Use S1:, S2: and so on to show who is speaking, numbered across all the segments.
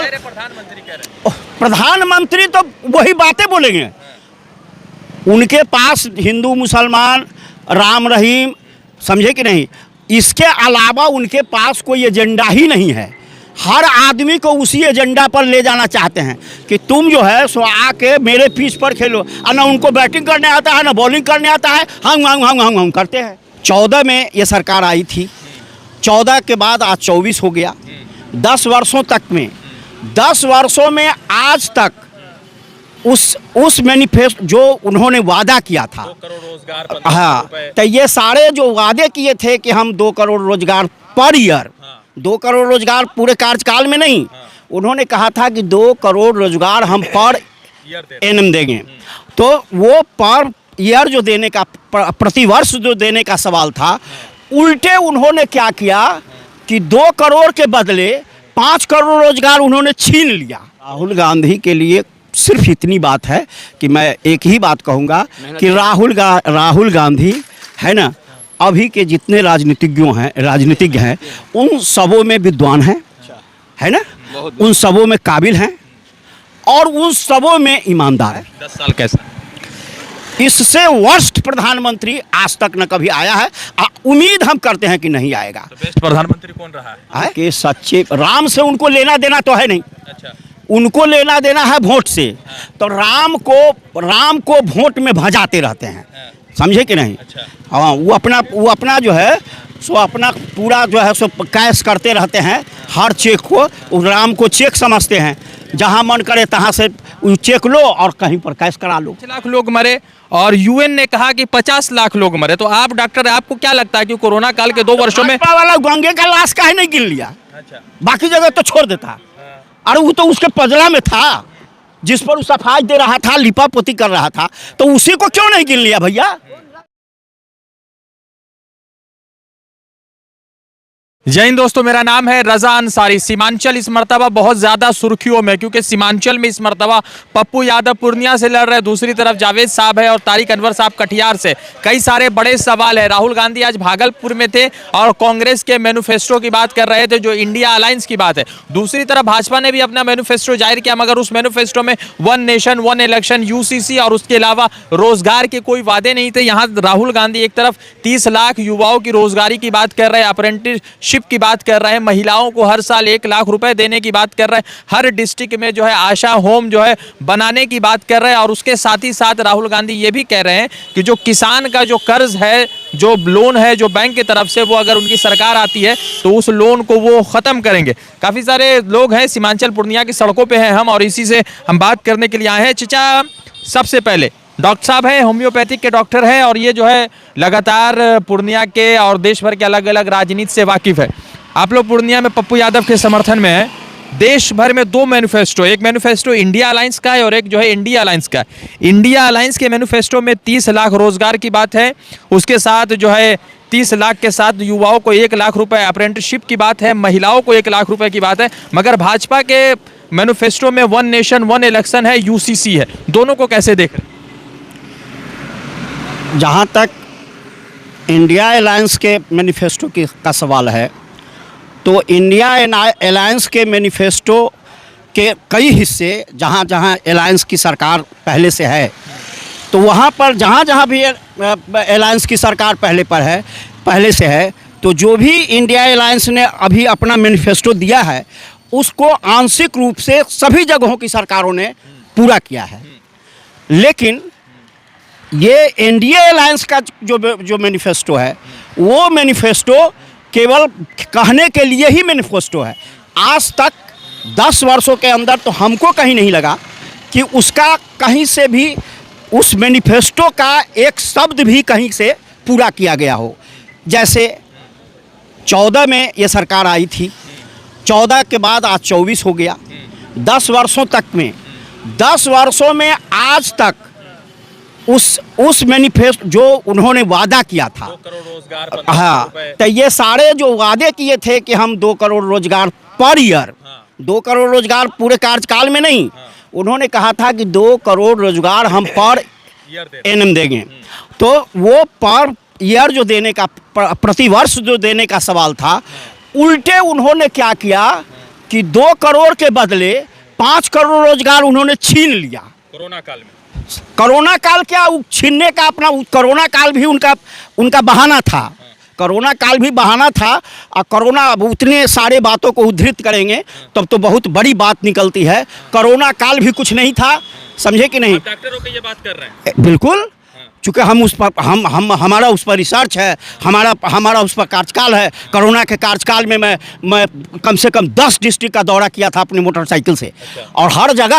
S1: प्रधानमंत्री कह रहे हैं।
S2: प्रधानमंत्री तो वही बातें बोलेंगे। उनके पास हिंदू मुसलमान राम रहीम, समझे कि नहीं, इसके अलावा उनके पास कोई एजेंडा ही नहीं है। हर आदमी को उसी एजेंडा पर ले जाना चाहते हैं कि तुम जो है सो आके मेरे पीछ पर खेलो। और ना उनको बैटिंग करने आता है ना बॉलिंग करने आता है, हम करते हैं। 14 में ये सरकार आई थी, 14 के बाद आज 24 हो गया। 10 वर्षों तक में 10 वर्षों में आज तक उस मैनिफेस्टो जो उन्होंने वादा किया था,
S1: 2 करोड़ रोजगार,
S2: हाँ, तो ये सारे जो वादे किए थे कि हम 2 करोड़ रोजगार पर ईयर, 2 करोड़ रोजगार पूरे कार्यकाल में नहीं, उन्होंने कहा था कि 2 करोड़ रोजगार हम पर एनम देंगे। तो वो पर ईयर जो देने का, प्रतिवर्ष जो देने का सवाल था, उल्टे उन्होंने क्या किया कि 2 करोड़ के बदले 5 करोड़ रोजगार उन्होंने छीन लिया। राहुल गांधी के लिए सिर्फ इतनी बात है कि मैं एक ही बात कहूँगा कि राहुल गांधी है ना, अभी के जितने राजनीतिज्ञ हैं उन सबों में विद्वान हैं, है ना, उन सबों में काबिल हैं और उन सबों में ईमानदार है।
S1: 10 साल कैसा?
S2: इससे वर्स्ट प्रधानमंत्री आज तक न कभी आया है। उम्मीद हम करते हैं कि नहीं आएगा।
S1: तो बेस्ट प्रधानमंत्री कौन रहा है?
S2: कि सच्चे राम से उनको लेना देना तो है नहीं।
S1: अच्छा,
S2: उनको लेना देना है वोट से। तो राम को वोट में भजाते रहते हैं, समझे कि नहीं।
S1: अच्छा।
S2: हाँ, वो अपना जो है सो अपना पूरा जो है सो कैश करते रहते हैं। हर चेक को राम को चेक समझते हैं, जहाँ मन करे तहाँ से चेक लो और कहीं पर कैश करा लो।
S1: 5 लाख लोग मरे और यूएन ने कहा कि 50 लाख लोग मरे। तो आप डॉक्टर, आपको क्या लगता है कि कोरोना काल के 2 वर्षों में
S2: वाला गंगे का लाश काहे नहीं गिन लिया?
S1: अच्छा,
S2: बाकी जगह तो छोड़ देता। अरे वो तो उसके पजला में था, जिस पर वो सफाई दे रहा था, लिपा पोती कर रहा था, तो उसी को क्यों नहीं गिन लिया भैया?
S1: जय हिंद दोस्तों, मेरा नाम है रजा अंसारी। सीमांचल इस मर्तबा बहुत ज़्यादा सुर्खियों में, क्योंकि सीमांचल में इस मर्तबा पप्पू यादव पूर्णिया से लड़ रहे हैं, दूसरी तरफ जावेद साहब है और तारिक अनवर साहब कटिहार से। कई सारे बड़े सवाल है। राहुल गांधी आज भागलपुर में थे और कांग्रेस के मैनिफेस्टो की बात कर रहे थे, जो इंडिया अलायंस की बात है। दूसरी तरफ भाजपा ने भी अपना मैनिफेस्टो जाहिर किया, मगर उस मैनिफेस्टो में 1 नेशन 1 इलेक्शन, यूसीसी और उसके अलावा रोजगार के कोई वादे नहीं थे। यहाँ राहुल गांधी एक तरफ 30 लाख युवाओं की रोजगारी की बात कर रहे हैं, अप्रेंटिसशिप की बात कर रहे हैं, महिलाओं को हर साल 1 लाख रुपए देने की बात कर रहे हैं, हर डिस्ट्रिक्ट में जो है आशा होम जो है बनाने की बात कर रहे हैं। और उसके साथ ही साथ राहुल गांधी ये भी कह रहे हैं कि जो किसान का जो कर्ज है, जो लोन है, जो बैंक की तरफ से, वो अगर उनकी सरकार आती है तो उस लोन को वो खत्म करेंगे। काफी सारे लोग हैं, सीमांचल पूर्णिया की सड़कों पे हैं हम, और इसी से हम बात करने के लिए आए हैं। चचा, सबसे पहले डॉक्टर साहब हैं, होम्योपैथिक के डॉक्टर हैं, और ये जो है लगातार पूर्णिया के और देश भर के अलग अलग राजनीति से वाकिफ है। आप लोग पूर्णिया में पप्पू यादव के समर्थन में है। देश भर में 2 मैनिफेस्टो, एक मैनिफेस्टो इंडिया अलायंस का है और एक जो है इंडिया अलायंस का है। इंडिया अलायंस के मैनिफेस्टो में 30 लाख रोजगार की बात है, उसके साथ जो है 30 लाख के साथ युवाओं को 1 लाख रुपए अप्रेंटिसशिप की बात है, महिलाओं को 1 लाख रुपए की बात है। मगर भाजपा के मैनिफेस्टो में 1 नेशन 1 इलेक्शन है, यूसीसी है। दोनों को कैसे देख रहे हैं?
S2: जहाँ तक इंडिया अलायंस के मैनिफेस्टो का सवाल है, तो इंडिया अलायंस के मैनिफेस्टो के कई हिस्से, जहाँ जहाँ अलायंस की सरकार पहले से है, तो वहाँ पर जहाँ जहाँ भी अलायंस की सरकार पहले से है, तो जो भी इंडिया अलायंस ने अभी अपना मैनिफेस्टो दिया है, उसको आंशिक रूप से सभी जगहों की सरकारों ने पूरा किया है। लेकिन ये एनडीए अलायंस का जो मैनिफेस्टो है, वो मैनिफेस्टो केवल कहने के लिए ही मैनिफेस्टो है। आज तक 10 वर्षों के अंदर तो हमको कहीं नहीं लगा कि उसका कहीं से भी, उस मैनिफेस्टो का एक शब्द भी कहीं से पूरा किया गया हो। जैसे 14 में ये सरकार आई थी, 14 के बाद आज 24 हो गया। 10 वर्षों तक में 10 वर्षों में आज तक उस मैनिफेस्टो जो उन्होंने वादा किया था,
S1: 2 करोड़ रोजगार,
S2: हाँ, तो ये सारे जो वादे किए थे कि हम 2 करोड़ रोजगार पर ईयर, 2 करोड़ रोजगार पूरे कार्यकाल में नहीं, उन्होंने कहा था कि 2 करोड़ रोजगार हम पर एनम देंगे। तो वो पर ईयर जो देने का, प्रतिवर्ष जो देने का सवाल था, उल्टे उन्होंने क्या किया कि 2 करोड़ के बदले 5 करोड़ रोजगार उन्होंने छीन लिया
S1: कोरोना काल में।
S2: कोरोना काल क्या छीनने का अपना कोरोना काल भी उनका बहाना था। कोरोना काल भी बहाना था और कोरोना अब उतने सारे बातों को उद्धृत करेंगे तब तो बहुत बड़ी बात निकलती है। कोरोना काल भी कुछ नहीं था, समझे कि नहीं?
S1: डॉक्टरों की ये बात कर रहे हैं।
S2: बिल्कुल, चूँकि हम उस पर हमारा उस पर रिसर्च है, हमारा उस पर कार्यकाल है। कोरोना के कार्यकाल में मैं कम से कम 10 डिस्ट्रिक्ट का दौरा किया था अपनी मोटरसाइकिल से। और हर जगह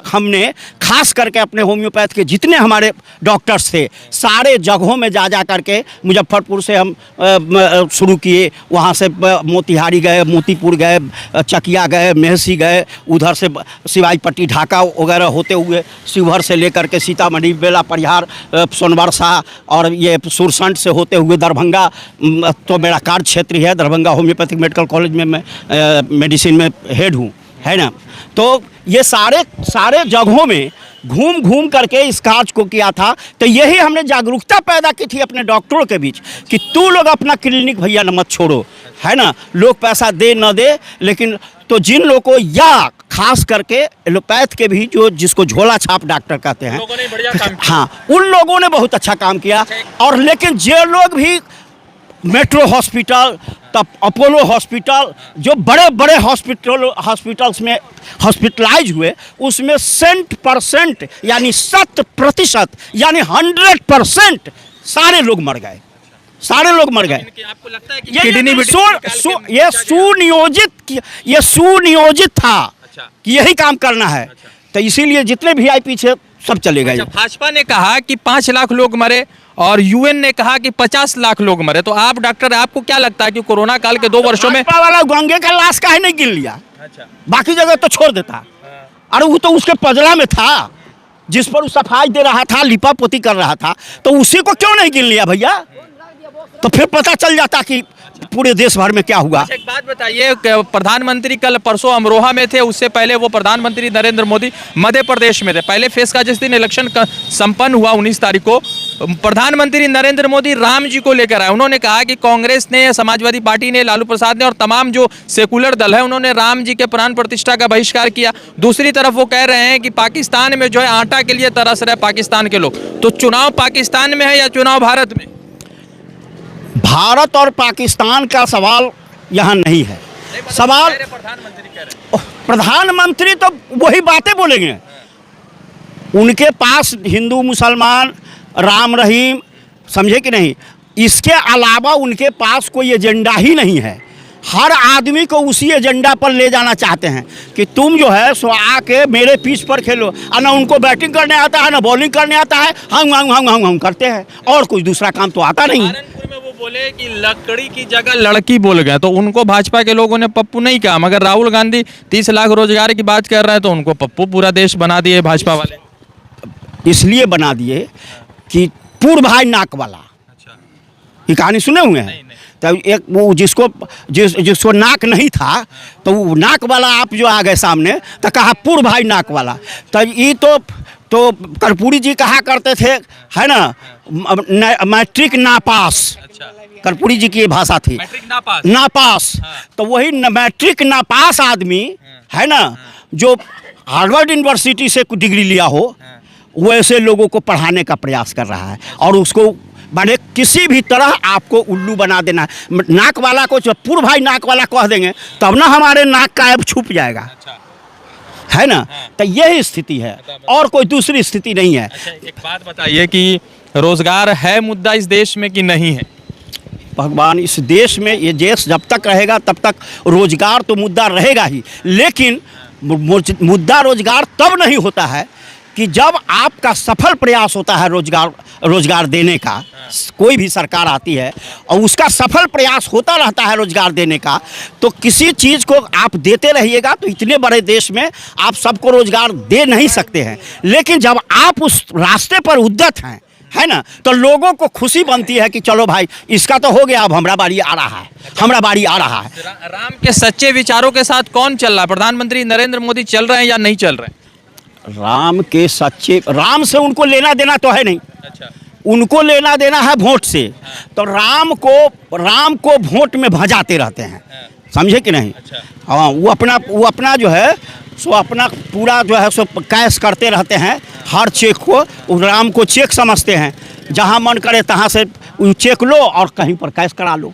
S2: हमने खास करके अपने होम्योपैथ के जितने हमारे डॉक्टर्स थे सारे जगहों में जा करके मुजफ्फरपुर से हम शुरू किए, वहाँ से मोतिहारी गए, मोतीपुर गए, चकिया गए, मेहसी गए, उधर से सिवाई पट्टी ढाका वगैरह होते हुए शिवहर से लेकर के सीतामढ़ी, बेला परिहार, सोनबरसा और ये सुरसंड से होते हुए दरभंगा। तो मेरा कार्य क्षेत्र है दरभंगा होम्योपैथिक मेडिकल कॉलेज में, मैं मेडिसिन में हेड हूँ, है ना। तो ये सारे जगहों में घूम करके इस कार्य को किया था। तो यही हमने जागरूकता पैदा की थी अपने डॉक्टरों के बीच कि तू लोग अपना क्लिनिक भैया न मत छोड़ो, है ना। लोग पैसा दे न दे, लेकिन तो जिन लोगों को या खास करके एलोपैथ के भी जिसको झोला छाप डॉक्टर कहते हैं,
S1: लोगों ने बढ़िया काम किया।
S2: हाँ, उन लोगों ने बहुत अच्छा काम किया। और लेकिन जो लोग भी मेट्रो हॉस्पिटल, तब अपोलो हॉस्पिटल, जो बड़े बड़े हॉस्पिटल्स में हॉस्पिटलाइज हुए, उसमें 100% यानी 100% यानी 100% सारे लोग मर गए, सारे लोग मर गए।
S1: आपको लगता है कि
S2: ये सुनियोजित था कि यही काम करना है। तो इसीलिए जितने VIP थे सब चले गए।
S1: भाजपा ने कहा कि 5 लाख लोग मरे और UN ने कहा कि 50 लाख लोग मरे। तो आप डॉक्टर, आपको क्या लगता है कि कोरोना काल के 2 वर्षों में
S2: वाला गंगे का लाश काहे नहीं गिन लिया?
S1: अच्छा,
S2: बाकी जगह तो छोड़ देता। अरे वो तो उसके पजला में था, जिस पर वो सफाई दे रहा था, लिपा पोती कर रहा था, तो उसी को क्यों नहीं गिन लिया भैया? तो फिर पता चल जाता कि पूरे देश भर में क्या हुआ।
S1: एक बात बताइए, प्रधानमंत्री कल परसों अमरोहा में थे, उससे पहले वो प्रधानमंत्री नरेंद्र मोदी मध्य प्रदेश में थे। पहले फेज का जिस दिन इलेक्शन संपन्न हुआ 19 तारीख को, प्रधानमंत्री नरेंद्र मोदी राम जी को लेकर आए। उन्होंने कहा कि कांग्रेस ने, समाजवादी पार्टी ने, लालू प्रसाद ने और तमाम जो सेकुलर दल है उन्होंने राम जी के प्राण प्रतिष्ठा का बहिष्कार किया। दूसरी तरफ वो कह रहे हैं कि पाकिस्तान में जो है आटा के लिए तरस रहे पाकिस्तान के लोग। तो चुनाव पाकिस्तान में है या चुनाव भारत में?
S2: भारत और पाकिस्तान का सवाल यहाँ नहीं है। सवाल
S1: प्रधानमंत्री कह रहे हैं।
S2: प्रधानमंत्री तो वही बातें बोलेंगे। उनके पास हिंदू मुसलमान राम रहीम, समझे कि नहीं, इसके अलावा उनके पास कोई एजेंडा ही नहीं है। हर आदमी को उसी एजेंडा पर ले जाना चाहते हैं कि तुम जो है सो आके मेरे पीछ पर खेलो। और ना उनको बैटिंग करने आता है ना बॉलिंग करने आता है, हम करते हैं और कुछ दूसरा काम तो आता नहीं।
S1: सहारनपुर में वो बोले कि लकड़ी की जगह लड़की बोल गए, तो उनको भाजपा के लोगों ने पप्पू नहीं कहा। मगर राहुल गांधी 30 लाख रोजगार की बात कर रहे हैं तो उनको पप्पू पूरा देश बना दिए भाजपा वाले।
S2: इसलिए बना दिए कि पूर्व भाई नाक वाला।
S1: अच्छा,
S2: ये कहानी सुने हुए हैं? तब एक वो जिसको नाक नहीं था तो वो नाक वाला आप जो आ गए सामने तो कहा पूर्व भाई नाक वाला। तब ये तो कर्पूरी जी कहा करते थे, है ना, मैट्रिक नापास।
S1: अच्छा,
S2: कर्पूरी जी की ये भाषा थी,
S1: मैट्रिक नापास।
S2: नापास। तो वही मैट्रिक नापास आदमी, है ना, जो हार्वर्ड यूनिवर्सिटी से डिग्री लिया हो, वैसे लोगों को पढ़ाने का प्रयास कर रहा है। और उसको माने किसी भी तरह आपको उल्लू बना देना। नाक वाला को जब पूर्व भाई नाक वाला कह देंगे तब ना हमारे नाक का ऐब छुप जाएगा।
S1: अच्छा,
S2: है ना। तो यही स्थिति है और कोई दूसरी स्थिति नहीं है।
S1: अच्छा, एक बात बताइए कि रोजगार है मुद्दा इस देश में कि नहीं है?
S2: भगवान, इस देश में ये देश जब तक रहेगा तब तक रोजगार तो मुद्दा रहेगा ही। लेकिन मुद्दा रोजगार तब नहीं होता है कि जब आपका सफल प्रयास होता है रोजगार देने का। कोई भी सरकार आती है और उसका सफल प्रयास होता रहता है रोजगार देने का, तो किसी चीज़ को आप देते रहिएगा तो इतने बड़े देश में आप सबको रोजगार दे नहीं सकते हैं। लेकिन जब आप उस रास्ते पर उद्यत हैं, है ना, तो लोगों को खुशी बनती है कि चलो भाई इसका तो हो गया, अब हमारा बारी आ रहा है, हमारा बारी आ रहा है।
S1: राम के सच्चे विचारों के साथ कौन चल रहा है? प्रधानमंत्री नरेंद्र मोदी चल रहे हैं या नहीं चल रहे हैं?
S2: राम के सच्चे, राम से उनको लेना देना तो है नहीं।
S1: अच्छा,
S2: उनको लेना देना है वोट से। तो राम को वोट में भजाते रहते हैं, समझे कि नहीं। हाँ, वो अपना जो है सो अपना पूरा जो है सो कैश करते रहते हैं। हर चेक को उस राम को चेक समझते हैं, जहाँ मन करे तहाँ से चेक लो और कहीं पर कैश करा लो,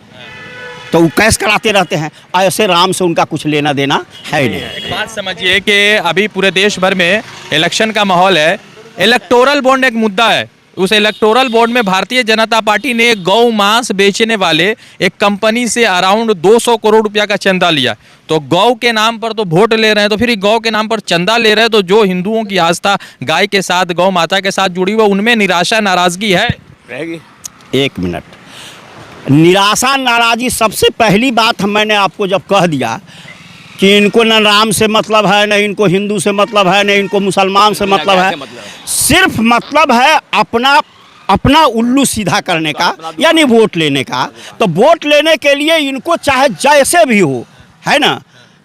S2: तो वो कैश कराते रहते हैं। ऐसे राम से उनका कुछ लेना देना है नहीं।
S1: एक बात समझिए कि अभी पूरे देश भर में इलेक्शन का माहौल है, इलेक्टोरल बॉन्ड एक मुद्दा है। उस इलेक्टोरल बॉन्ड में भारतीय जनता पार्टी ने गौ मांस बेचने वाले एक कंपनी से अराउंड 200 करोड़ रुपया का चंदा लिया। तो गौ के नाम पर तो वोट ले रहे हैं, तो फिर गौ के नाम पर चंदा ले रहे हैं, तो जो हिंदुओं की आस्था गाय के साथ, गौ माता के साथ जुड़ी हुई, उनमें निराशा नाराजगी है रहेगी।
S2: 1 मिनट, निराशा नाराजी सबसे पहली बात मैंने आपको जब कह दिया कि इनको न राम से मतलब है, न इनको हिंदू से मतलब है, न इनको मुसलमान से मतलब है, सिर्फ मतलब है अपना उल्लू सीधा करने का, यानी वोट लेने का। तो वोट लेने के लिए इनको चाहे जैसे भी हो, है ना,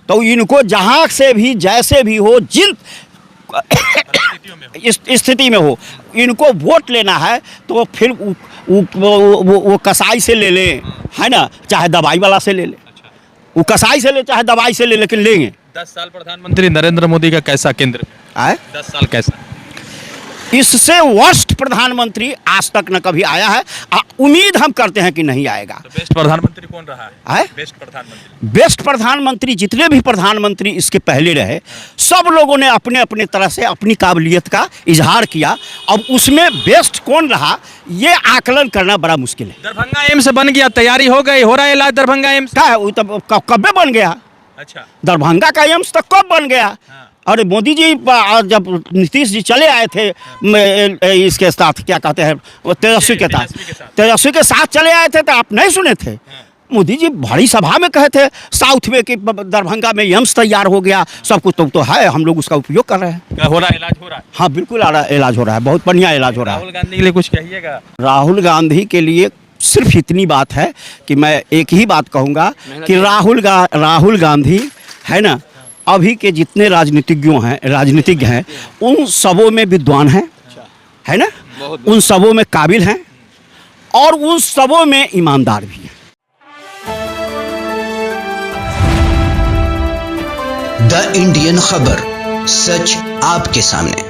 S2: तो इनको जहाँ से भी जैसे भी हो, जिन स्थिति में हो, इनको वोट लेना है, तो फिर वो कसाई से ले लें, है ना, चाहे दवाई वाला से ले लें। वो कसाई से ले चाहे दवाई से ले, लेकिन लेंगे।
S1: 10 साल प्रधानमंत्री नरेंद्र मोदी का कैसा केंद्र
S2: आए
S1: 10 साल कैसा?
S2: इससे वर्स्ट प्रधानमंत्री आज तक न कभी आया है। उम्मीद हम करते हैं कि नहीं आएगा।
S1: तो बेस्ट प्रधानमंत्री कौन रहा है? बेस्ट प्रधानमंत्री जितने भी प्रधानमंत्री इसके पहले रहे, सब लोगों ने अपने अपने तरह से अपनी काबिलियत का इजहार किया। अब उसमें बेस्ट कौन रहा, ये आकलन करना बड़ा मुश्किल है। दरभंगा एम्स बन गया, तैयारी हो गई, हो रहा है इलाज दरभंगा एम्स
S2: क्या है, वो तब कब बन गया।
S1: अच्छा,
S2: दरभंगा का एम्स तक कब बन गया। अरे मोदी जी जब नीतीश जी चले आए थे इसके साथ, क्या कहते हैं, तेजस्वी के साथ चले आए थे, तो आप नहीं सुने थे। मोदी जी बड़ी सभा में कहे थे साउथ में कि दरभंगा में एम्स तैयार हो गया, सब कुछ तो है, हम लोग उसका उपयोग कर रहे हैं।
S1: हो रहा है, इलाज हो रहा है।
S2: हाँ बिल्कुल इलाज हो रहा है, बहुत बढ़िया इलाज हो रहा है।
S1: राहुल गांधी के लिए कुछ कहिएगा?
S2: राहुल गांधी के लिए सिर्फ इतनी बात है कि मैं एक ही बात कहूँगा कि राहुल गांधी है ना, अभी के जितने राजनीतिज्ञ हैं उन सबों में विद्वान हैं, है ना, उन सबों में काबिल हैं और उन सबों में ईमानदार भी हैं।
S3: द इंडियन खबर, सच आपके सामने।